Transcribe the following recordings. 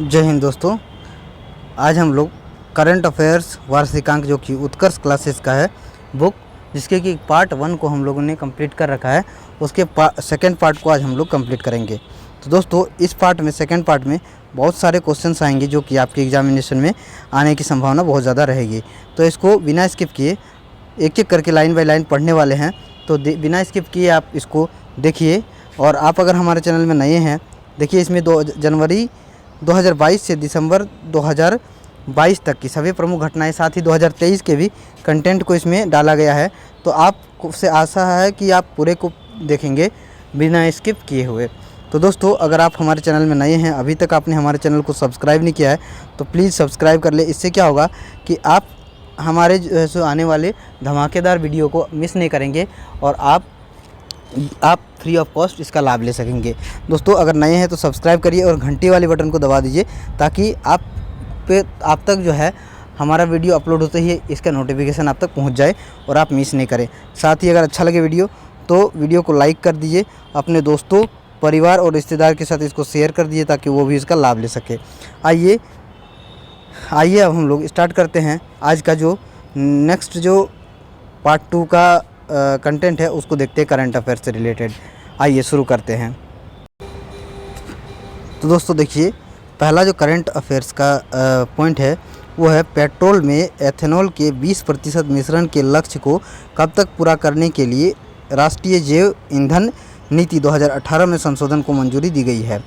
जय हिंद दोस्तों। आज हम लोग करंट अफेयर्स वार्षिकांक जो कि उत्कर्ष क्लासेस का है बुक, जिसके कि पार्ट 1 को हम लोगों ने कंप्लीट कर रखा है, उसके सेकंड पार्ट को आज हम लोग कंप्लीट करेंगे। तो दोस्तों इस पार्ट में सेकंड पार्ट में बहुत सारे क्वेश्चंस आएंगे जो कि आपके एग्जामिनेशन में आने की संभावना बहुत ज़्यादा रहेगी। तो इसको बिना स्किप किए एक एक करके लाइन बाय लाइन पढ़ने वाले हैं, तो बिना स्किप किए आप इसको देखिए। और आप अगर हमारे चैनल में नए हैं, देखिए इसमें 2 जनवरी 2022 से दिसंबर 2022 तक की सभी प्रमुख घटनाएं, साथ ही 2023 के भी कंटेंट को इसमें डाला गया है। तो आपसे आशा है कि आप पूरे को देखेंगे बिना स्किप किए हुए। तो दोस्तों अगर आप हमारे चैनल में नए हैं, अभी तक आपने हमारे चैनल को सब्सक्राइब नहीं किया है, तो प्लीज़ सब्सक्राइब कर ले। इससे क्या होगा कि आप हमारे जो है आने वाले धमाकेदार वीडियो को मिस नहीं करेंगे और आप फ्री ऑफ कॉस्ट इसका लाभ ले सकेंगे। दोस्तों अगर नए हैं तो सब्सक्राइब करिए और घंटी वाले बटन को दबा दीजिए, ताकि आप तक जो है हमारा वीडियो अपलोड होते ही इसका नोटिफिकेशन आप तक पहुंच जाए और आप मिस नहीं करें। साथ ही अगर अच्छा लगे वीडियो तो वीडियो को लाइक कर दीजिए, अपने दोस्तों, परिवार और रिश्तेदार के साथ इसको शेयर कर दीजिए ताकि वो भी इसका लाभ ले सके। आइए अब हम लोग स्टार्ट करते हैं आज का जो नेक्स्ट जो पार्ट 2 का कंटेंट है, उसको देखते हैं करंट अफेयर से रिलेटेड। आइए शुरू करते हैं। तो दोस्तों देखिए, पहला जो करंट अफेयर्स का पॉइंट है वो है पेट्रोल में एथेनॉल के 20% मिश्रण के लक्ष्य को कब तक पूरा करने के लिए राष्ट्रीय जैव ईंधन नीति 2018 में संशोधन को मंजूरी दी गई है।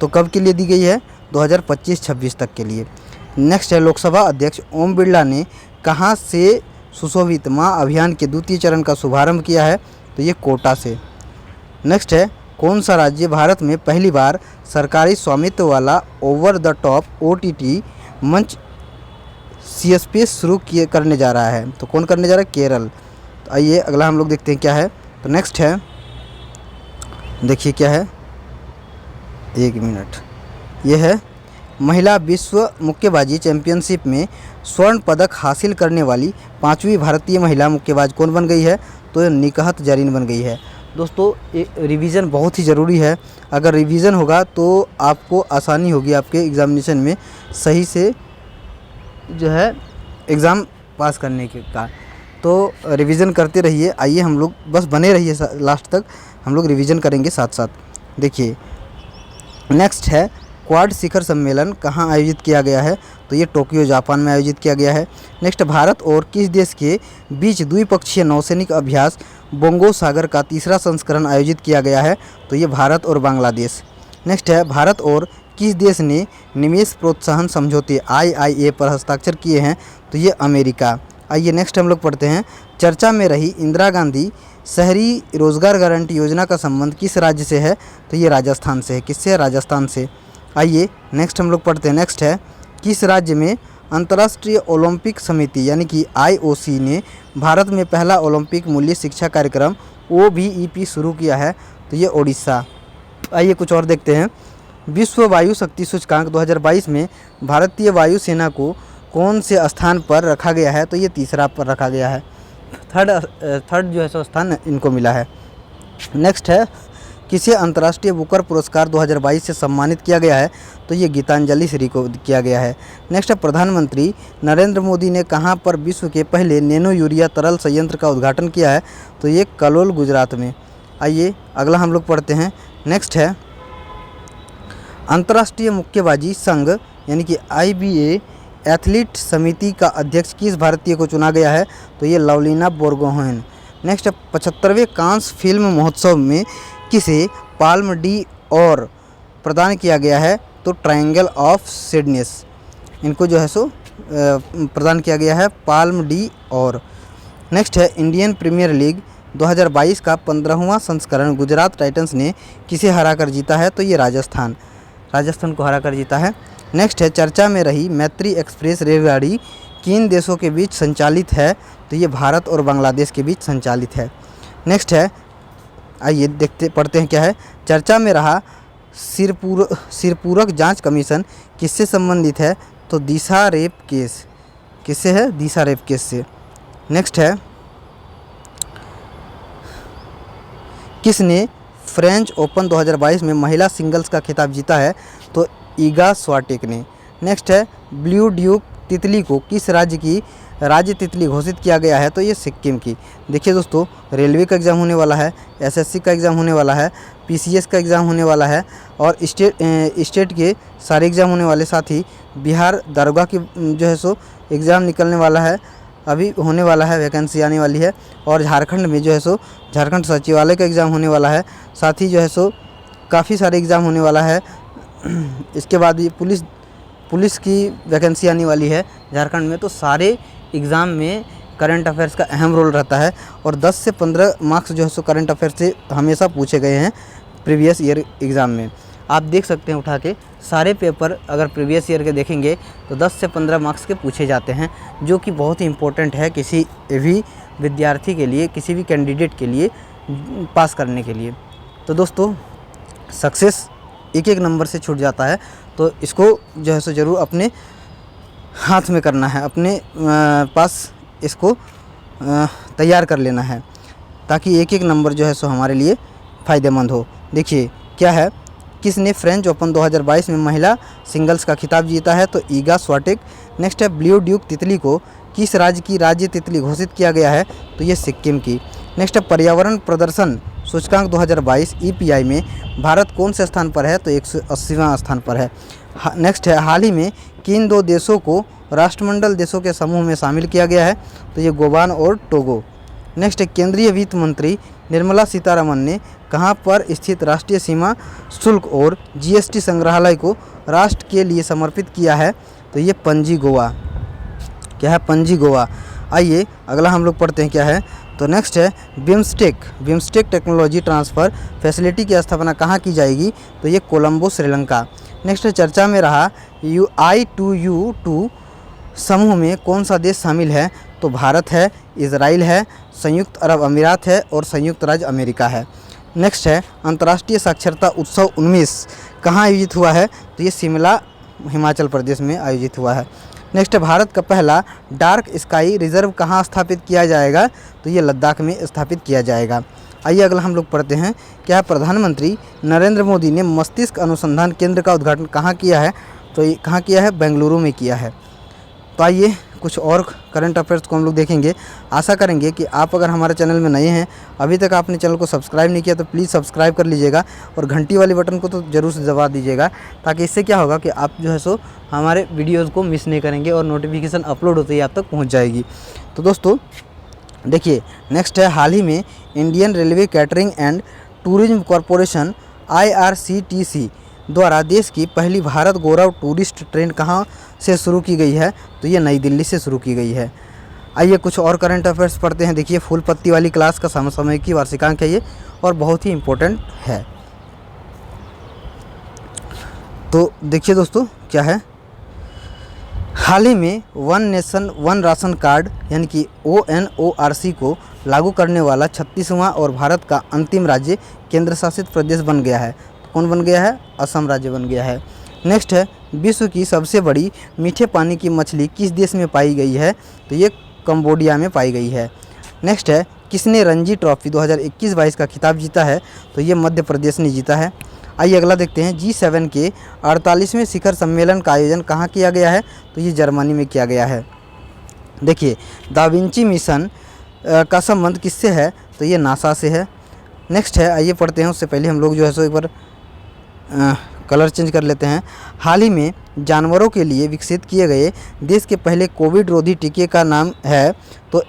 तो कब के लिए दी गई है? 2025-26 तक के लिए। नेक्स्ट है, लोकसभा अध्यक्ष ओम बिरला ने कहाँ से सुशोभित माँ अभियान के द्वितीय चरण का शुभारंभ किया है? तो ये कोटा से। नेक्स्ट है, कौन सा राज्य भारत में पहली बार सरकारी स्वामित्व वाला ओवर द टॉप OTT मंच CSP शुरू करने जा रहा है? तो कौन करने जा रहा है? केरल। तो आइए अगला हम लोग देखते हैं क्या है। तो नेक्स्ट है, देखिए क्या है, 1 मिनट, ये है महिला विश्व मुक्केबाजी चैंपियनशिप में स्वर्ण पदक हासिल करने वाली 5वीं भारतीय महिला मुक्केबाज कौन बन गई है? तो निकहत जरीन बन गई है। दोस्तों रिवीजन बहुत ही ज़रूरी है। अगर रिवीजन होगा तो आपको आसानी होगी आपके एग्ज़ामिनेशन में सही से जो है एग्ज़ाम पास करने के का। तो रिवीजन करते रहिए। आइए हम लोग बस बने रहिए लास्ट तक, हम लोग रिवीजन करेंगे साथ साथ। देखिए नेक्स्ट है, क्वाड शिखर सम्मेलन कहाँ आयोजित किया गया है? तो ये टोक्यो जापान में आयोजित किया गया है। नेक्स्ट, भारत और किस देश के बीच द्विपक्षीय नौसैनिक अभ्यास बोंगो सागर का तीसरा संस्करण आयोजित किया गया है? तो ये भारत और बांग्लादेश। नेक्स्ट है, भारत और किस देश ने निवेश प्रोत्साहन समझौते IIA पर हस्ताक्षर किए हैं? तो ये अमेरिका। आइए नेक्स्ट हम लोग पढ़ते हैं, चर्चा में रही इंदिरा गांधी शहरी रोजगार गारंटी योजना का संबंध किस राज्य से है? तो ये राजस्थान से है। किससे है? राजस्थान से। आइए नेक्स्ट हम लोग पढ़ते हैं। नेक्स्ट है, किस राज्य में अंतर्राष्ट्रीय ओलंपिक समिति यानी कि IOC ने भारत में पहला ओलंपिक मूल्य शिक्षा कार्यक्रम OBEP शुरू किया है? तो ये ओडिशा। आइए कुछ और देखते हैं। विश्व वायु शक्ति सूचकांक 2022 में भारतीय वायुसेना को कौन से स्थान पर रखा गया है? तो ये तीसरा पर रखा गया है। थर्ड जो है सो स्थान इनको मिला है। नेक्स्ट है, किसे अंतर्राष्ट्रीय बुकर पुरस्कार 2022 से सम्मानित किया गया है? तो ये गीतांजलि श्री को किया गया है। नेक्स्ट है, प्रधानमंत्री नरेंद्र मोदी ने कहां पर विश्व के पहले नैनो यूरिया तरल संयंत्र का उद्घाटन किया है? तो ये कलोल गुजरात में। आइए अगला हम लोग पढ़ते हैं। नेक्स्ट है, अंतर्राष्ट्रीय मुक्केबाजी संघ यानी कि IBA एथलीट समिति का अध्यक्ष किस भारतीय को चुना गया है? तो ये लवलीना बोरगोहेन। नेक्स्ट है, 75वें कांस फिल्म महोत्सव में किसे पाल्म डी और प्रदान किया गया है? तो ट्रायंगल ऑफ सिडनेस, इनको जो है सो प्रदान किया गया है पाल्म डी और। नेक्स्ट है, इंडियन प्रीमियर लीग 2022 का 15वां संस्करण गुजरात टाइटंस ने किसे हराकर जीता है? तो ये राजस्थान को हराकर जीता है। नेक्स्ट है, चर्चा में रही मैत्री एक्सप्रेस रेलगाड़ी किन देशों के बीच संचालित है? तो ये भारत और बांग्लादेश के बीच संचालित है। नेक्स्ट है, आइए पढ़ते हैं क्या है। चर्चा में रहा सिरपूरक जांच कमीशन किससे संबंधित है? तो दिशा रेप केस। किससे है? दिशा रेप केस से। नेक्स्ट है, किसने फ्रेंच ओपन 2022 में महिला सिंगल्स का खिताब जीता है? तो ईगा स्वाटेक ने। नेक्स्ट है ब्लू ड्यूक तितली को किस राज्य की राज्य तितली घोषित किया गया है, तो ये सिक्किम की। देखिए दोस्तों, रेलवे का एग्ज़ाम होने वाला है, एसएससी का एग्ज़ाम होने वाला है, पीसीएस का एग्ज़ाम होने वाला है और स्टेट के सारे एग्ज़ाम होने वाले, साथ ही बिहार दारोगा की जो है सो एग्ज़ाम निकलने वाला है, अभी होने वाला है, वैकेंसी आने वाली है। और झारखंड में जो है सो झारखंड सचिवालय का एग्ज़ाम होने वाला है, साथ ही जो है सो काफ़ी सारे एग्ज़ाम होने वाला है। इसके बाद ये पुलिस की वैकेंसी आने वाली है झारखंड में। तो सारे एग्ज़ाम में करंट अफेयर्स का अहम रोल रहता है और 10 से 15 मार्क्स जो है सो करंट अफेयर्स से हमेशा पूछे गए हैं प्रीवियस ईयर एग्ज़ाम में। आप देख सकते हैं उठा के, सारे पेपर अगर प्रीवियस ईयर के देखेंगे तो 10 से 15 मार्क्स के पूछे जाते हैं, जो कि बहुत ही इम्पोर्टेंट है किसी भी विद्यार्थी के लिए, किसी भी कैंडिडेट के लिए पास करने के लिए। तो दोस्तों, सक्सेस एक एक नंबर से छूट जाता है, तो इसको जो है सो ज़रूर अपने हाथ में करना है, अपने पास इसको तैयार कर लेना है, ताकि एक एक नंबर जो है सो हमारे लिए फ़ायदेमंद हो। देखिए क्या है, किसने फ्रेंच ओपन 2022 में महिला सिंगल्स का खिताब जीता है, तो ईगा स्वाटेक। नेक्स्ट है ब्लू ड्यूक तितली को किस राज्य की राज्य तितली घोषित किया गया है, तो ये सिक्किम की। नेक्स्ट है पर्यावरण प्रदर्शन सूचकांक 2022 EPI में भारत कौन से स्थान पर है, तो 180वां स्थान पर है। नेक्स्ट है हाल ही में किन दो देशों को राष्ट्रमंडल देशों के समूह में शामिल किया गया है, तो ये गोवान और टोगो। नेक्स्ट है केंद्रीय वित्त मंत्री निर्मला सीतारमन ने कहां पर स्थित राष्ट्रीय सीमा शुल्क और GST संग्रहालय को राष्ट्र के लिए समर्पित किया है, तो ये पणजी गोवा। क्या है, पणजी गोवा। आइए अगला हम लोग पढ़ते हैं क्या है। तो नेक्स्ट है बिम्स्टेक टेक्नोलॉजी ट्रांसफ़र फैसिलिटी की स्थापना कहाँ की जाएगी, तो ये कोलंबो श्रीलंका। नेक्स्ट है चर्चा में रहा I2U2 समूह में कौन सा देश शामिल है, तो भारत है, इजराइल है, संयुक्त अरब अमीरात है और संयुक्त राज्य अमेरिका है। नेक्स्ट है अंतर्राष्ट्रीय साक्षरता उत्सव 19 कहाँ आयोजित हुआ है, तो ये शिमला हिमाचल प्रदेश में आयोजित हुआ है। नेक्स्ट है भारत का पहला डार्क स्काई रिजर्व कहाँ स्थापित किया जाएगा, तो ये लद्दाख में स्थापित किया जाएगा। आइए अगला हम लोग पढ़ते हैं क्या प्रधानमंत्री नरेंद्र मोदी ने मस्तिष्क अनुसंधान केंद्र का उद्घाटन कहाँ किया है, तो ये कहाँ किया है, बेंगलुरु में किया है। तो आइए कुछ और करंट अफेयर्स को हम लोग देखेंगे। आशा करेंगे कि आप अगर हमारे चैनल में नए हैं, अभी तक आपने चैनल को सब्सक्राइब नहीं किया, तो प्लीज़ सब्सक्राइब कर लीजिएगा और घंटी वाली बटन को तो ज़रूर से दबा दीजिएगा, ताकि इससे क्या होगा कि आप जो है सो हमारे वीडियोज़ को मिस नहीं करेंगे और नोटिफिकेशन अपलोड होते ही आप तक पहुँच जाएगी। तो दोस्तों देखिए, नेक्स्ट है हाल ही में Indian railway catering and tourism corporation IRCTC द्वारा देश की पहली भारत गौरव टूरिस्ट ट्रेन कहाँ से शुरू की गई है, तो ये नई दिल्ली से शुरू की गई है। आइए कुछ और करंट अफेयर्स पढ़ते हैं। देखिए फूल पत्ती वाली क्लास का समसामयिकी वार्षिकांक है ये, और बहुत ही इम्पोर्टेंट है। तो देखिए दोस्तों क्या है, हाल ही में one nation one ration card यानी कि ONORC को लागू करने वाला 36वां और भारत का अंतिम राज्य केंद्र शासित प्रदेश बन गया है। तो कौन बन गया है, असम राज्य बन गया है। नेक्स्ट है विश्व की सबसे बड़ी मीठे पानी की मछली किस देश में पाई गई है, तो ये कंबोडिया में पाई गई है। नेक्स्ट है किसने रणजी ट्रॉफी 2021-22 का खिताब जीता है, तो ये मध्य प्रदेश ने जीता है। आइए अगला देखते हैं G7 के 48वें शिखर सम्मेलन का आयोजन कहाँ किया गया है, तो ये जर्मनी में किया गया है। देखिए दा विंची मिशन का संबंध किससे है, तो ये नासा से है। नेक्स्ट है आइए पढ़ते हैं, उससे पहले हम लोग जो है सो एक बार कलर चेंज कर लेते हैं। हाल ही में जानवरों के लिए विकसित किए गए देश के पहले कोविड रोधी टीके का नाम है, तो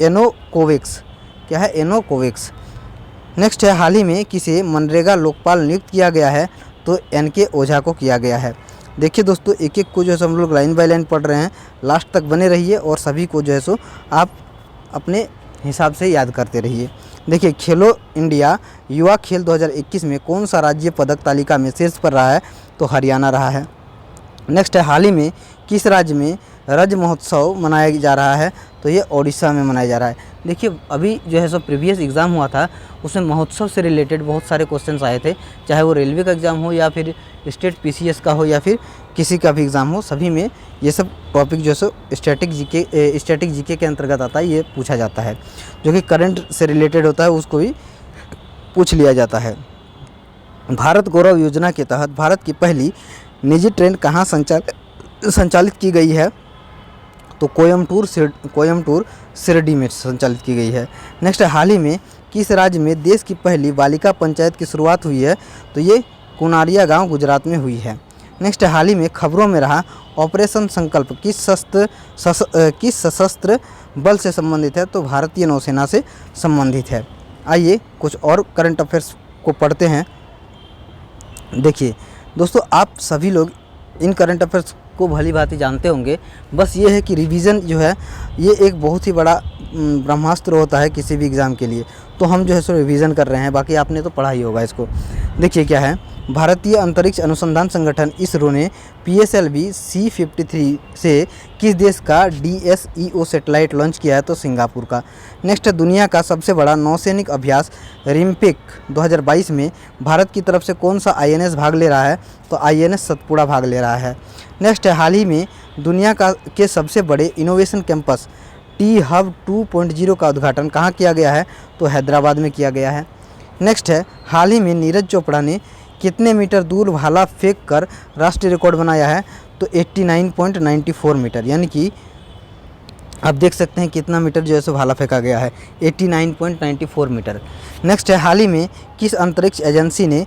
एनोकोवैक्स। क्या है, एनोकोवैक्स। नेक्स्ट है हाल ही में किसे मनरेगा लोकपाल नियुक्त किया गया है, तो NK ओझा को किया गया है। देखिए दोस्तों एक एक को जो है सो हम लोग लाइन बाय लाइन पढ़ रहे हैं, लास्ट तक बने रहिए और सभी को जो है सो आप अपने हिसाब से याद करते रहिए। देखिए खेलो इंडिया युवा खेल 2021 में कौन सा राज्य पदक तालिका में शीर्ष पर रहा है, तो हरियाणा रहा है। नेक्स्ट है हाल ही में किस राज्य में रज महोत्सव मनाया जा रहा है, तो ये ओडिशा में मनाया जा रहा है। देखिए अभी जो है सो प्रीवियस एग्ज़ाम हुआ था, उसमें महोत्सव से रिलेटेड बहुत सारे क्वेश्चंस आए थे, चाहे वो रेलवे का एग्ज़ाम हो या फिर स्टेट PCS का हो या फिर किसी का भी एग्ज़ाम हो, सभी में ये सब टॉपिक जो है सो स्टैटिक जीके के अंतर्गत आता है। ये पूछा जाता है, जो कि करंट से रिलेटेड होता है, उसको भी पूछ लिया जाता है। भारत गौरव योजना के तहत भारत की पहली निजी ट्रेन कहाँ संचालित की गई है? तो कोयम्बटूर शिरडी में संचालित की गई है। नेक्स्ट है, हाल ही में किस राज्य में देश की पहली बालिका पंचायत की शुरुआत हुई है? तो ये कुनारिया गांव गुजरात में हुई है। नेक्स्ट है, हाल ही में खबरों में रहा ऑपरेशन संकल्प किस सशस्त्र बल से संबंधित है? तो भारतीय नौसेना से संबंधित है। आइए कुछ और करंट अफेयर्स को पढ़ते हैं। देखिए दोस्तों, आप सभी लोग इन करंट अफेयर्स को भली भांति जानते होंगे। बस ये है कि रिवीजन जो है ये एक बहुत ही बड़ा ब्रह्मास्त्र होता है किसी भी एग्ज़ाम के लिए। तो हम जो है सो रिवीजन कर रहे हैं, बाकी आपने तो पढ़ा ही होगा इसको। देखिए क्या है, भारतीय अंतरिक्ष अनुसंधान संगठन इसरो ने PSLV C-53 से किस देश का DSEO सैटेलाइट लॉन्च किया है? तो सिंगापुर का। नेक्स्ट, दुनिया का सबसे बड़ा नौसैनिक अभ्यास रिम्पिक 2022 में भारत की तरफ से कौन सा INS भाग ले रहा है? तो INS सतपुड़ा भाग ले रहा है। नेक्स्ट है, हाल ही में दुनिया के सबसे बड़े इनोवेशन कैंपस T-Hub 2.0 का उद्घाटन कहाँ किया गया है? तो हैदराबाद में किया गया है। नेक्स्ट है, हाल ही में नीरज चोपड़ा ने कितने मीटर दूर भाला फेंक कर राष्ट्रीय रिकॉर्ड बनाया है? तो 89.94 मीटर, यानी कि आप देख सकते हैं कितना मीटर जो है सो भाला फेंका गया है, 89.94 मीटर। नेक्स्ट है, हाल ही में किस अंतरिक्ष एजेंसी ने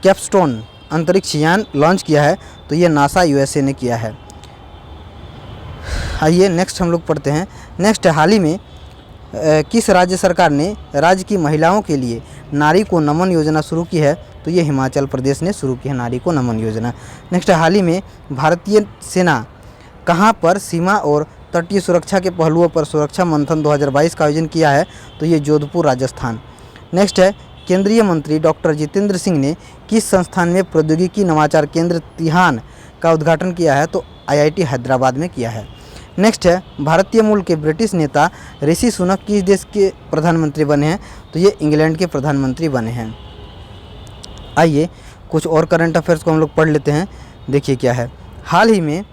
कैपस्टोन अंतरिक्ष यान लॉन्च किया है? तो ये नासा USA ने किया है। आइए नेक्स्ट हम लोग पढ़ते हैं। नेक्स्ट है, हाल ही में किस राज्य सरकार ने राज्य की महिलाओं के लिए नारी को नमन योजना शुरू की है? तो ये हिमाचल प्रदेश ने शुरू की है नारी को नमन योजना। नेक्स्ट है, हाल ही में भारतीय सेना कहाँ पर सीमा और तटीय सुरक्षा के पहलुओं पर सुरक्षा मंथन 2022 का आयोजन किया है? तो ये जोधपुर राजस्थान। नेक्स्ट है, केंद्रीय मंत्री डॉक्टर जितेंद्र सिंह ने किस संस्थान में प्रौद्योगिकी नवाचार केंद्र तिहान का उद्घाटन किया है? तो IIT हैदराबाद में किया है। नेक्स्ट है, भारतीय मूल के ब्रिटिश नेता ऋषि सुनक किस देश के प्रधानमंत्री बने हैं? तो ये इंग्लैंड के प्रधानमंत्री बने हैं। आइए कुछ और करंट अफेयर्स को हम लोग पढ़ लेते हैं। देखिए क्या है, हाल ही में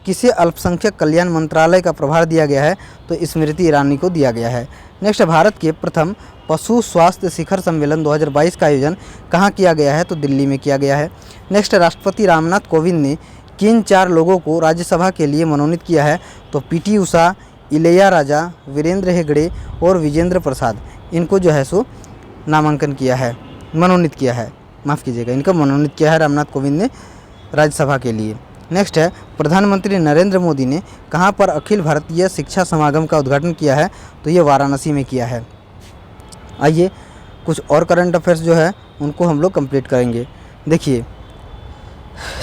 किसे अल्पसंख्यक कल्याण मंत्रालय का प्रभार दिया गया है? तो स्मृति ईरानी को दिया गया है। नेक्स्ट, भारत के प्रथम पशु स्वास्थ्य शिखर सम्मेलन 2022 का आयोजन कहाँ किया गया है? तो दिल्ली में किया गया है। नेक्स्ट, राष्ट्रपति रामनाथ कोविंद ने किन 4 लोगों को राज्यसभा के लिए मनोनीत किया है? तो PT उषा, इलैयाराजा, वीरेंद्र हेगड़े और विजेंद्र प्रसाद, इनको जो है सो नामांकन किया है, मनोनीत किया है, माफ़ कीजिएगा, इनको मनोनीत किया है रामनाथ कोविंद ने राज्यसभा के लिए। नेक्स्ट है, प्रधानमंत्री नरेंद्र मोदी ने कहाँ पर अखिल भारतीय शिक्षा समागम का उद्घाटन किया है? तो ये वाराणसी में किया है। आइए कुछ और करंट अफेयर्स जो है उनको हम लोग कंप्लीट करेंगे। देखिए,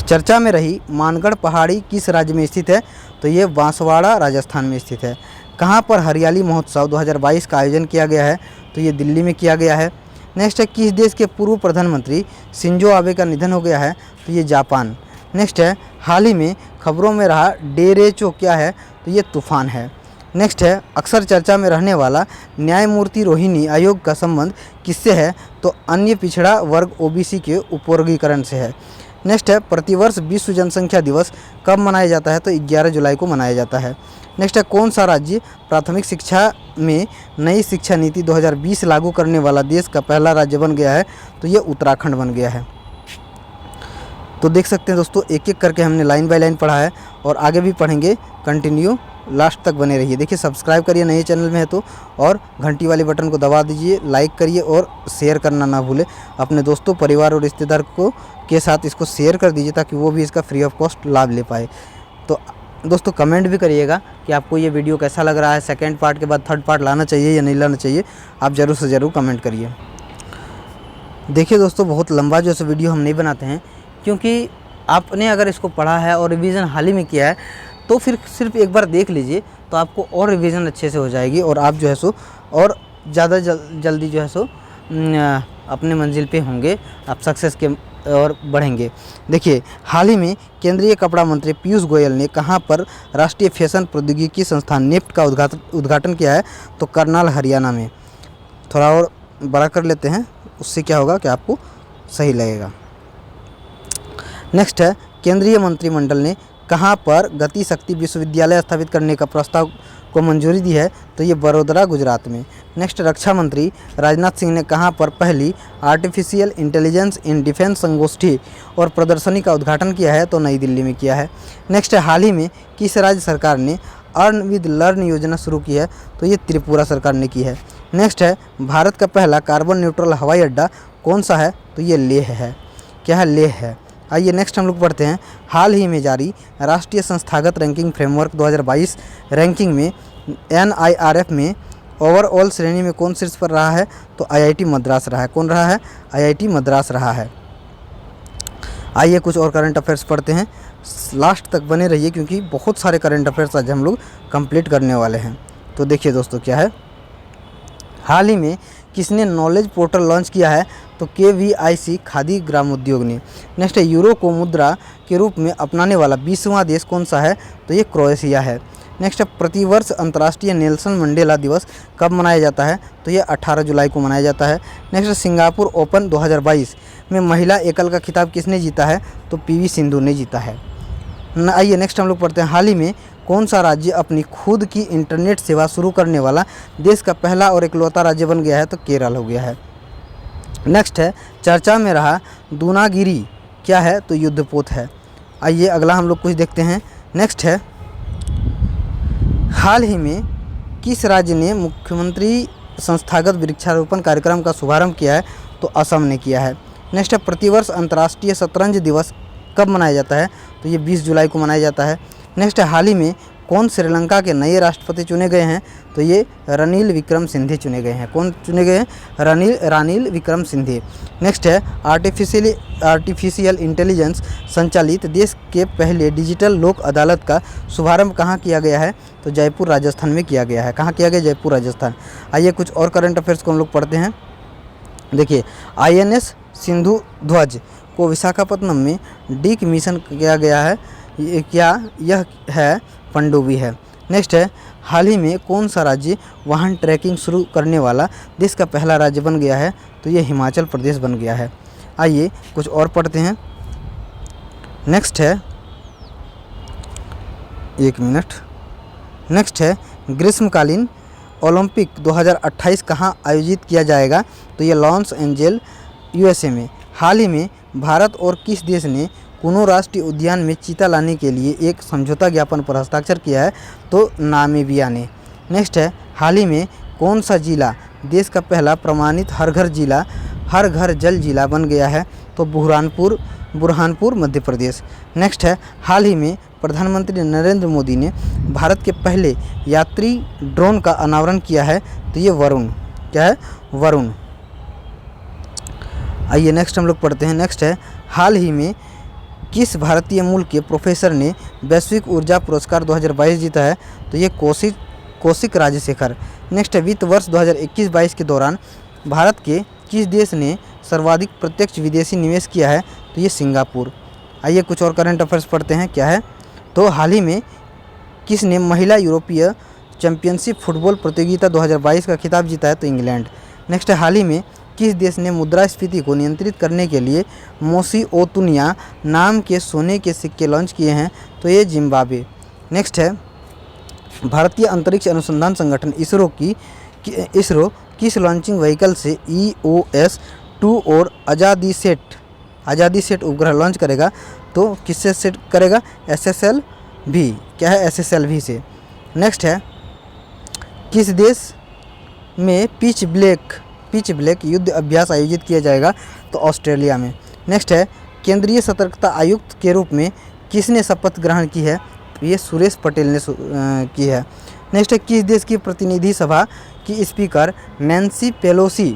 चर्चा में रही मानगढ़ पहाड़ी किस राज्य में स्थित है? तो ये बांसवाड़ा राजस्थान में स्थित है। कहाँ पर हरियाली महोत्सव 2022 का आयोजन किया गया है? तो ये दिल्ली में किया गया है। नेक्स्ट है, किस देश के पूर्व प्रधानमंत्री शिंजो आबे का निधन हो गया है? तो ये जापान। नेक्स्ट है, हाल ही में खबरों में रहा डेरेचो क्या है? तो ये तूफान है। नेक्स्ट है, अक्सर चर्चा में रहने वाला न्यायमूर्ति रोहिणी आयोग का संबंध किससे है? तो अन्य पिछड़ा वर्ग OBC के उपवर्गीकरण से है। नेक्स्ट है, प्रतिवर्ष विश्व जनसंख्या दिवस कब मनाया जाता है? तो 11 जुलाई को मनाया जाता है। नेक्स्ट है, कौन सा राज्य प्राथमिक शिक्षा में नई शिक्षा नीति 2020 लागू करने वाला देश का पहला राज्य बन गया है? तो ये उत्तराखंड बन गया है। तो देख सकते हैं दोस्तों, एक एक करके हमने लाइन बाय लाइन पढ़ा है और आगे भी पढ़ेंगे। कंटिन्यू लास्ट तक बने रहिए। देखिए, सब्सक्राइब करिए नए चैनल में है तो, और घंटी वाले बटन को दबा दीजिए, लाइक करिए और शेयर करना ना भूलें। अपने दोस्तों, परिवार और रिश्तेदार को के साथ इसको शेयर कर दीजिए ताकि वो भी इसका फ्री ऑफ कॉस्ट लाभ ले पाए। तो दोस्तों, कमेंट भी करिएगा कि आपको ये वीडियो कैसा लग रहा है, सेकेंड पार्ट के बाद थर्ड पार्ट लाना चाहिए या नहीं लाना चाहिए, आप ज़रूर से ज़रूर कमेंट करिए। देखिए दोस्तों, बहुत लंबा जो है वीडियो हम नहीं बनाते हैं, क्योंकि आपने अगर इसको पढ़ा है और रिवीजन हाल ही में किया है तो फिर सिर्फ एक बार देख लीजिए तो आपको और रिवीजन अच्छे से हो जाएगी और आप जो है सो और ज़्यादा जल्दी जो है सो अपने मंजिल पे होंगे, आप सक्सेस के और बढ़ेंगे। देखिए, हाल ही में केंद्रीय कपड़ा मंत्री पीयूष गोयल ने कहाँ पर राष्ट्रीय फैशन प्रौद्योगिकी संस्थान NIFT का उद्घाटन किया है? तो करनाल हरियाणा में। थोड़ा और बड़ा कर लेते हैं, उससे क्या होगा कि आपको सही लगेगा। नेक्स्ट है, केंद्रीय मंत्रिमंडल ने कहाँ पर गति शक्ति विश्वविद्यालय स्थापित करने का प्रस्ताव को मंजूरी दी है, तो ये बड़ोदरा गुजरात में। नेक्स्ट, रक्षा मंत्री राजनाथ सिंह ने कहाँ पर पहली आर्टिफिशियल इंटेलिजेंस इन डिफेंस संगोष्ठी और प्रदर्शनी का उद्घाटन किया है, तो नई दिल्ली में किया है। नेक्स्ट, हाल ही में किस राज्य सरकार ने अर्न विद लर्न योजना शुरू की है, तो ये त्रिपुरा सरकार ने की है। नेक्स्ट है, भारत का पहला कार्बन न्यूट्रल हवाई अड्डा कौन सा है, तो ये लेह है। क्या है, लेह है। आइए नेक्स्ट हम लोग पढ़ते हैं, हाल ही में जारी राष्ट्रीय संस्थागत रैंकिंग फ्रेमवर्क 2022 रैंकिंग में NIRF में ओवरऑल श्रेणी में कौन शीर्ष पर रहा है, तो IIT मद्रास रहा है। कौन रहा है, IIT मद्रास रहा है। आइए कुछ और करंट अफेयर्स पढ़ते हैं, लास्ट तक बने रहिए क्योंकि बहुत सारे करंट अफेयर्स आज हम लोग कंप्लीट करने वाले हैं। तो देखिए दोस्तों, क्या है, हाल ही में किसने नॉलेज पोर्टल लॉन्च किया है, तो KVIC खादी ग्रामोद्योग ने। नेक्स्ट है, यूरो को मुद्रा के रूप में अपनाने वाला 20वां देश कौन सा है, तो ये क्रोएशिया है। नेक्स्ट है, प्रतिवर्ष अंतर्राष्ट्रीय नेल्सन मंडेला दिवस कब मनाया जाता है, तो ये 18 जुलाई को मनाया जाता है। नेक्स्ट, सिंगापुर ओपन 2022 में महिला एकल का खिताब किसने जीता है, तो PV सिंधु ने जीता है। आइए नेक्स्ट हम लोग पढ़ते हैं, हाल ही में कौन सा राज्य अपनी खुद की इंटरनेट सेवा शुरू करने वाला देश का पहला और इकलौता राज्य बन गया है, तो केरल हो गया है। नेक्स्ट है, चर्चा में रहा दूनागिरी क्या है, तो युद्धपोत है। आइए अगला हम लोग कुछ देखते हैं। नेक्स्ट है, हाल ही में किस राज्य ने मुख्यमंत्री संस्थागत वृक्षारोपण कार्यक्रम का शुभारंभ किया है, तो असम ने किया है। नेक्स्ट है, प्रतिवर्ष अंतर्राष्ट्रीय शतरंज दिवस कब मनाया जाता है, तो ये 20 जुलाई को मनाया जाता है। नेक्स्ट है, हाल ही में कौन श्रीलंका के नए राष्ट्रपति चुने गए हैं, तो ये रनिल विक्रमसिंघे चुने गए हैं। कौन चुने गए हैं, रानिल विक्रमसिंघे। नेक्स्ट है, आर्टिफिशियल इंटेलिजेंस संचालित देश के पहले डिजिटल लोक अदालत का शुभारंभ कहाँ किया गया है, तो जयपुर राजस्थान में किया गया है। कहाँ किया गया, जयपुर राजस्थान। आइए कुछ और करंट अफेयर्स को हम लोग पढ़ते हैं। देखिए, INS सिंधु ध्वज को विशाखापट्टनम में डिकमीशन किया गया है, यह है पनडुब्बी है। नेक्स्ट है, हाल ही में कौन सा राज्य वाहन ट्रैकिंग शुरू करने वाला देश का पहला राज्य बन गया है, तो ये हिमाचल प्रदेश बन गया है। आइए कुछ और पढ़ते हैं। नेक्स्ट है, एक मिनट। नेक्स्ट है, ग्रीष्मकालीन ओलंपिक 2028 कहाँ आयोजित किया जाएगा, तो ये लॉस एंजेल USA में। हाल ही में भारत और किस देश ने कुनो राष्ट्रीय उद्यान में चीता लाने के लिए एक समझौता ज्ञापन पर हस्ताक्षर किया है, तो नामीबिया ने। नेक्स्ट है, हाल ही में कौन सा जिला देश का पहला प्रमाणित हर घर जल जिला बन गया है, तो बुरहानपुर मध्य प्रदेश। नेक्स्ट है, हाल ही में प्रधानमंत्री नरेंद्र मोदी ने भारत के पहले यात्री ड्रोन का अनावरण किया है, तो ये वरुण। क्या है, वरुण। आइए नेक्स्ट हम लोग पढ़ते हैं। नेक्स्ट है, हाल ही में किस भारतीय मूल के प्रोफेसर ने वैश्विक ऊर्जा पुरस्कार 2022 जीता है, तो ये कौशिक राजशेखर। नेक्स्ट है, वित्त वर्ष 2021-22 के दौरान भारत के किस देश ने सर्वाधिक प्रत्यक्ष विदेशी निवेश किया है, तो ये सिंगापुर। आइए कुछ और करंट अफेयर्स पढ़ते हैं। क्या है, तो हाल ही में किसने महिला यूरोपीय चैंपियनशिप फुटबॉल प्रतियोगिता 2022 का खिताब जीता है, तो इंग्लैंड। नेक्स्ट है, हाल ही में किस देश ने मुद्रास्फीति को नियंत्रित करने के लिए मोसिओतुनिया नाम के सोने के सिक्के लॉन्च किए हैं, तो ये जिम्बाब्वे। नेक्स्ट है, भारतीय अंतरिक्ष अनुसंधान संगठन इसरो किस लॉन्चिंग व्हीकल से EOS-2 और आज़ादी सेट उपग्रह लॉन्च करेगा, तो किससे सेट करेगा, SSLV। क्या है, SSLV से। नेक्स्ट है, किस देश में पिच ब्लैक युद्ध अभ्यास आयोजित किया जाएगा, तो ऑस्ट्रेलिया में। नेक्स्ट है, केंद्रीय सतर्कता आयुक्त के रूप में किसने शपथ ग्रहण की है, ये सुरेश पटेल ने की है। नेक्स्ट है, किस देश की प्रतिनिधि सभा की स्पीकर नैन्सी पेलोसी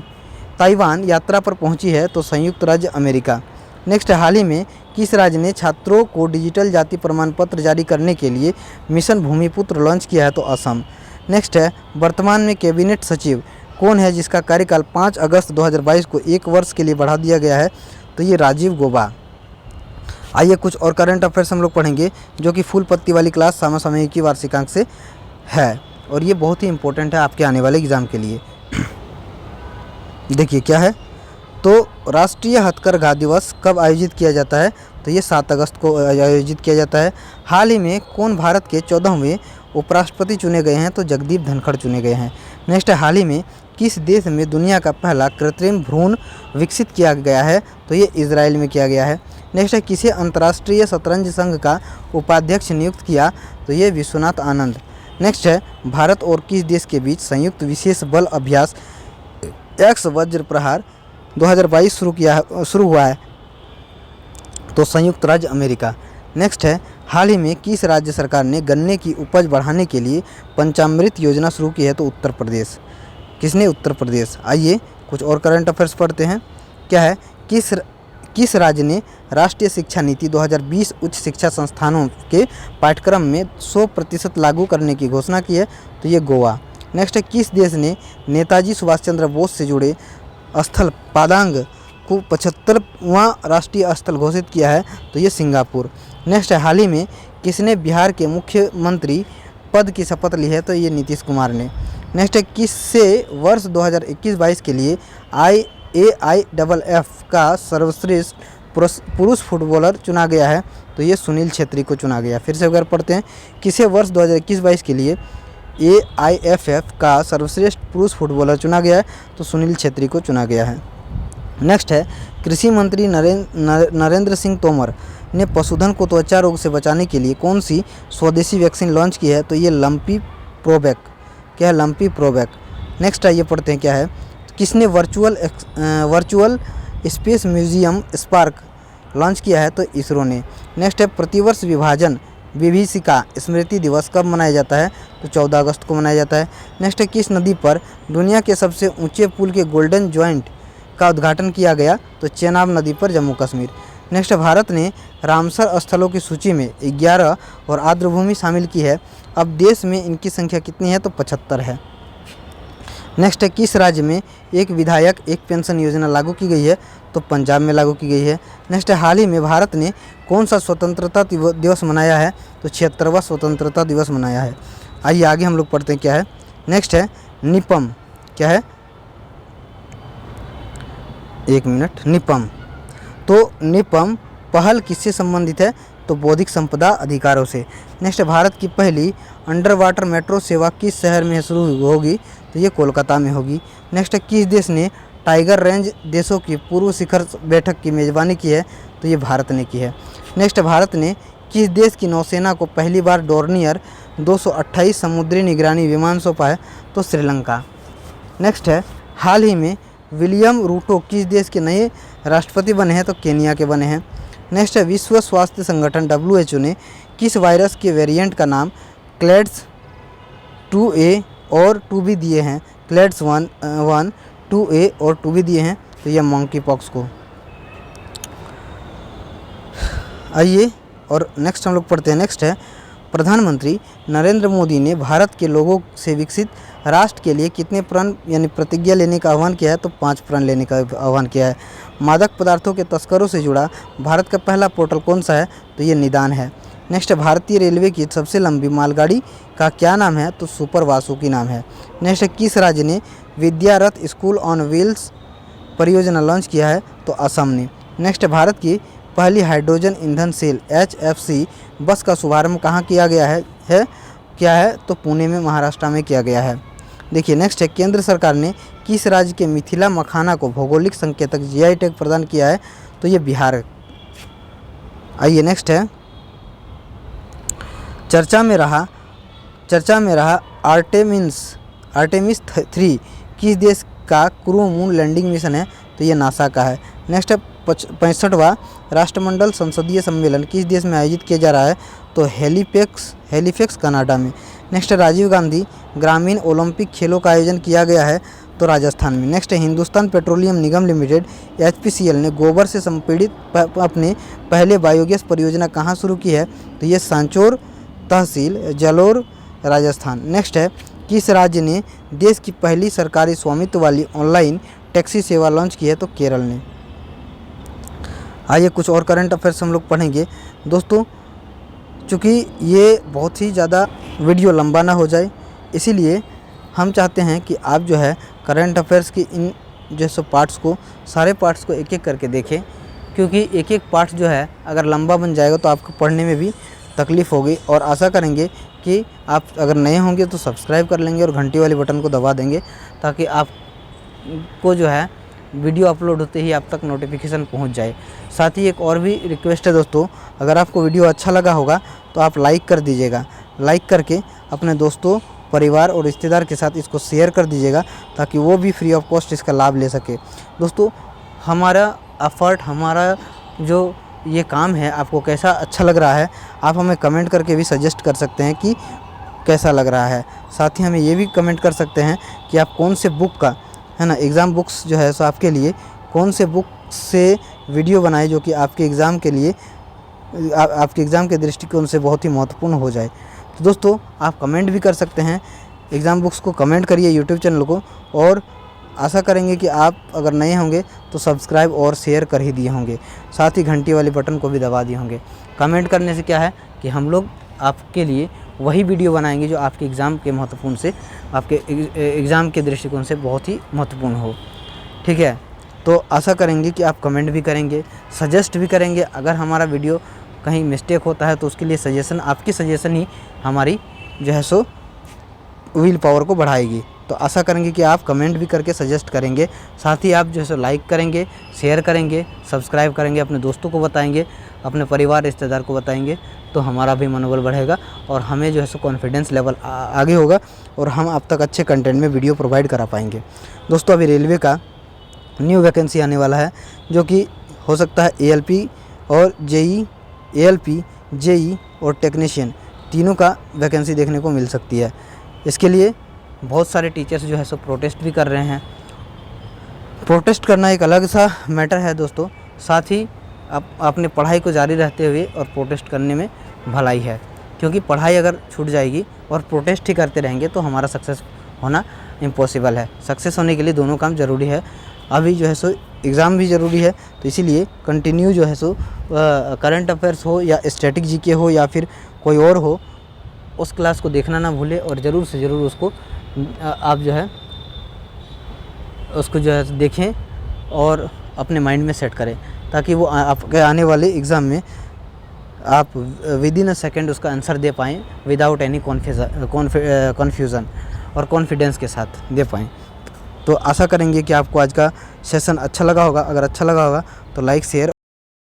ताइवान यात्रा पर पहुंची है, तो संयुक्त राज्य अमेरिका। नेक्स्ट है, हाल ही में किस राज्य ने छात्रों को डिजिटल जाति प्रमाण पत्र जारी करने के लिए मिशन भूमिपुत्र लॉन्च किया है, तो असम। नेक्स्ट है, वर्तमान में कैबिनेट सचिव कौन है जिसका कार्यकाल 5 अगस्त 2022 को 1 वर्ष के लिए बढ़ा दिया गया है, तो ये राजीव गौबा। आइए कुछ और करंट अफेयर्स हम लोग पढ़ेंगे जो कि फुल पत्ती वाली क्लास समसामयिकी वार्षिकांक से है, और ये बहुत ही इंपॉर्टेंट है आपके आने वाले एग्जाम के लिए। देखिए क्या है, तो राष्ट्रीय हथकरघा दिवस कब आयोजित किया जाता है, तो तो ये 7 अगस्त को आयोजित किया जाता है। हाल ही में कौन भारत के 14वें उपराष्ट्रपति चुने गए हैं? तो जगदीप धनखड़ चुने गए हैं। नेक्स्ट है, हाल ही में किस देश में दुनिया का पहला कृत्रिम भ्रूण विकसित किया गया है? तो ये इजराइल में किया गया है। नेक्स्ट है, किसे अंतर्राष्ट्रीय शतरंज संघ का उपाध्यक्ष नियुक्त किया? तो ये विश्वनाथ आनंद। नेक्स्ट है, भारत और किस देश के बीच संयुक्त विशेष बल अभ्यास एक्स वज्र प्रहार 2022 शुरू हुआ है? तो संयुक्त राज्य अमेरिका। नेक्स्ट है, हाल ही में किस राज्य सरकार ने गन्ने की उपज बढ़ाने के लिए पंचामृत योजना शुरू की है? तो उत्तर प्रदेश। किसने? उत्तर प्रदेश। आइए कुछ और करंट अफेयर्स पढ़ते हैं। क्या है, किस राज्य ने राष्ट्रीय शिक्षा नीति 2020 उच्च शिक्षा संस्थानों के पाठ्यक्रम में 100% लागू करने की घोषणा की है? तो ये गोवा। नेक्स्ट है, किस देश ने नेताजी सुभाष चंद्र बोस से जुड़े स्थल पादांग को 75वां राष्ट्रीय स्थल घोषित किया है? तो ये सिंगापुर। नेक्स्ट है, हाल ही में किसने बिहार के मुख्यमंत्री पद की शपथ ली है? तो ये नीतीश कुमार ने। नेक्स्ट है, किससे वर्ष 2021-22 के लिए AIFF का सर्वश्रेष्ठ पुरुष फुटबॉलर चुना गया है? तो ये सुनील छेत्री को चुना गया। फिर से अगर पढ़ते हैं, किसे वर्ष 2021-22 के लिए AIFF का सर्वश्रेष्ठ पुरुष फुटबॉलर चुना गया है? तो सुनील छेत्री को चुना गया है। नेक्स्ट है, कृषि मंत्री नरेंद्र सिंह तोमर ने पशुधन को त्वचा रोग से बचाने के लिए कौन सी स्वदेशी वैक्सीन लॉन्च की है? तो ये लंपी प्रोबैक। क्या है? लंपी प्रोबैक। नेक्स्ट है, ये पढ़ते हैं क्या है, किसने virtual space museum spark launch किया है? तो इसरो ने। नेक्स्ट है, प्रतिवर्ष विभीषिका स्मृति दिवस कब मनाया जाता है? तो 14 अगस्त को मनाया जाता है। नेक्स्ट है, किस नदी पर दुनिया के सबसे ऊंचे पुल के गोल्डन जॉइंट का उद्घाटन किया गया? तो चेनाब नदी पर, जम्मू कश्मीर। नेक्स्ट है, भारत ने रामसर स्थलों की सूची में 11 और आर्द्रभूमि शामिल की है। अब देश में इनकी संख्या कितनी है? तो 75 है। नेक्स्ट है, किस राज्य में एक विधायक एक पेंशन योजना लागू की गई है? तो पंजाब में लागू की गई है। नेक्स्ट है, हाल ही में भारत ने कौन सा स्वतंत्रता दिवस मनाया है? तो 76वां स्वतंत्रता दिवस मनाया है। आइए आगे हम लोग पढ़ते हैं क्या है। नेक्स्ट है, निपम। क्या है? एक मिनट। निपम। तो निपम पहल किससे संबंधित है? तो बौद्धिक संपदा अधिकारों से। नेक्स्ट है, भारत की पहली अंडर वाटर मेट्रो सेवा किस शहर में शुरू होगी? तो ये कोलकाता में होगी। नेक्स्ट है, किस देश ने टाइगर रेंज देशों की पूर्व शिखर बैठक की मेज़बानी की है? तो ये भारत ने की है। नेक्स्ट है, भारत ने किस देश की नौसेना को पहली बार डोर्नियर 228 समुद्री निगरानी विमान सौंपा है? तो श्रीलंका। नेक्स्ट है, हाल ही में विलियम रूटो किस देश के नए राष्ट्रपति बने हैं? तो केनिया के बने हैं। नेक्स्ट है, विश्व स्वास्थ्य संगठन WHO ने किस वायरस के वेरिएंट का नाम क्लेड्स 2A और 2B दिए हैं? क्लेड्स 1, 2A और 2B दिए हैं। तो यह मंकी पॉक्स को। आइए और नेक्स्ट हम लोग पढ़ते हैं। नेक्स्ट है, प्रधानमंत्री नरेंद्र मोदी ने भारत के लोगों से विकसित राष्ट्र के लिए कितने प्रण यानी प्रतिज्ञा लेने का आह्वान किया है? तो 5 प्रण लेने का आह्वान किया है। मादक पदार्थों के तस्करों से जुड़ा भारत का पहला पोर्टल कौन सा है? तो ये निदान है। नेक्स्ट है, भारतीय रेलवे की सबसे लंबी मालगाड़ी का क्या नाम है? तो सुपर वासुकी नाम है। नेक्स्ट है, किस राज्य ने विद्यारथ स्कूल ऑन व्हील्स परियोजना लॉन्च किया है? तो असम ने। नेक्स्ट है, भारत की पहली हाइड्रोजन ईंधन सेल HFC बस का शुभारंभ कहाँ किया गया है? क्या है? तो पुणे में, महाराष्ट्र में किया गया है। देखिए नेक्स्ट है, केंद्र सरकार ने किस राज्य के मिथिला मखाना को भौगोलिक संकेतक GI टैग प्रदान किया है? तो ये बिहार। आइए नेक्स्ट है, चर्चा में रहा आर्टेमिस 3 किस देश का क्रू मून लैंडिंग मिशन है? तो ये नासा का है। नेक्स्ट है, 65वां राष्ट्रमंडल संसदीय सम्मेलन किस देश में आयोजित किया जा रहा है? तो हेलीफैक्स कनाडा में। नेक्स्ट है, राजीव गांधी ग्रामीण ओलंपिक खेलों का आयोजन किया गया है? तो राजस्थान में। नेक्स्ट है, हिंदुस्तान पेट्रोलियम निगम लिमिटेड HPCL ने गोबर से संपीड़ित अपने पहले बायोगैस परियोजना कहाँ शुरू की है? तो ये सांचौर तहसील, जलोर, राजस्थान। नेक्स्ट है, किस राज्य ने देश की पहली सरकारी स्वामित्व वाली ऑनलाइन टैक्सी सेवा लॉन्च की है? तो केरल ने। आइए कुछ और करंट अफेयर्स हम लोग पढ़ेंगे। दोस्तों, चूँकि ये बहुत ही ज़्यादा वीडियो लंबा ना हो जाए, इसीलिए हम चाहते हैं कि आप जो है करंट अफेयर्स की इन जैसे पार्ट्स को, सारे पार्ट्स को एक एक करके देखें, क्योंकि एक एक पार्ट जो है अगर लंबा बन जाएगा तो आपको पढ़ने में भी तकलीफ़ होगी। और आशा करेंगे कि आप अगर नए होंगे तो सब्सक्राइब कर लेंगे और घंटी वाले बटन को दबा देंगे, ताकि आपको जो है वीडियो अपलोड होते ही आप तक नोटिफिकेशन पहुंच जाए। साथ ही एक और भी रिक्वेस्ट है दोस्तों, अगर आपको वीडियो अच्छा लगा होगा तो आप लाइक कर दीजिएगा। लाइक करके अपने दोस्तों, परिवार और रिश्तेदार के साथ इसको शेयर कर दीजिएगा, ताकि वो भी फ्री ऑफ कॉस्ट इसका लाभ ले सके। दोस्तों, हमारा एफर्ट, हमारा जो ये काम है आपको कैसा अच्छा लग रहा है, आप हमें कमेंट करके भी सजेस्ट कर सकते हैं कि कैसा लग रहा है। साथ ही हमें ये भी कमेंट कर सकते हैं कि आप कौन से बुक का, है ना, एग्ज़ाम बुक्स जो है सो आपके लिए कौन से बुक से वीडियो बनाए जो कि आपके एग्ज़ाम के लिए, आपके एग्ज़ाम के दृष्टिकोण से बहुत ही महत्वपूर्ण हो जाए। तो दोस्तों, आप कमेंट भी कर सकते हैं, एग्ज़ाम बुक्स को कमेंट करिए यूट्यूब चैनल को। और आशा करेंगे कि आप अगर नए होंगे तो सब्सक्राइब और शेयर कर ही दिए होंगे, साथ ही घंटी वाले बटन को भी दबा दिए होंगे। कमेंट करने से क्या है कि हम लोग आपके लिए वही वीडियो बनाएंगे जो आपके एग्ज़ाम के महत्वपूर्ण से, आपके एग्ज़ाम के दृष्टिकोण से बहुत ही महत्वपूर्ण हो। ठीक है, तो आशा करेंगे कि आप कमेंट भी करेंगे, सजेस्ट भी करेंगे। अगर हमारा वीडियो कहीं मिस्टेक होता है तो उसके लिए सजेशन, आपकी सजेशन ही हमारी जो है सो विल पावर को बढ़ाएगी। तो आशा करेंगे कि आप कमेंट भी करके सजेस्ट करेंगे, साथ ही आप जो है सो लाइक करेंगे, शेयर करेंगे, सब्सक्राइब करेंगे, अपने दोस्तों को बताएंगे, अपने परिवार रिश्तेदार को बताएंगे, तो हमारा भी मनोबल बढ़ेगा और हमें जो है सो कॉन्फिडेंस लेवल आगे होगा और हम आप तक अच्छे कंटेंट में वीडियो प्रोवाइड करा पाएंगे। दोस्तों, अभी रेलवे का न्यू वैकेंसी आने वाला है, जो कि हो सकता है ALP और JE, ALP, JE और टेक्नीशियन तीनों का वैकेंसी देखने को मिल सकती है। इसके लिए बहुत सारे टीचर्स जो है सो प्रोटेस्ट भी कर रहे हैं। प्रोटेस्ट करना एक अलग सा मैटर है दोस्तों, साथ ही अपने पढ़ाई को जारी रहते हुए और प्रोटेस्ट करने में भलाई है, क्योंकि पढ़ाई अगर छूट जाएगी और प्रोटेस्ट ही करते रहेंगे तो हमारा सक्सेस होना इम्पॉसिबल है। सक्सेस होने के लिए दोनों काम ज़रूरी है। अभी जो है सो एग्ज़ाम भी ज़रूरी है, तो इसीलिए कंटिन्यू जो है सो करंट अफेयर्स हो या स्टैटिक GK हो या फिर कोई और हो, उस क्लास को देखना ना भूले और ज़रूर से ज़रूर उसको आप जो है उसको जो है देखें और अपने माइंड में सेट करें, ताकि वो आपके आने वाले एग्ज़ाम में आप विदिन अ सेकेंड उसका आंसर दे पाएँ विदाउट एनी कन्फ्यूज़न और कॉन्फिडेंस के साथ दे पाएँ। तो आशा करेंगे कि आपको आज का सेशन अच्छा लगा होगा। अगर अच्छा लगा होगा तो लाइक, शेयर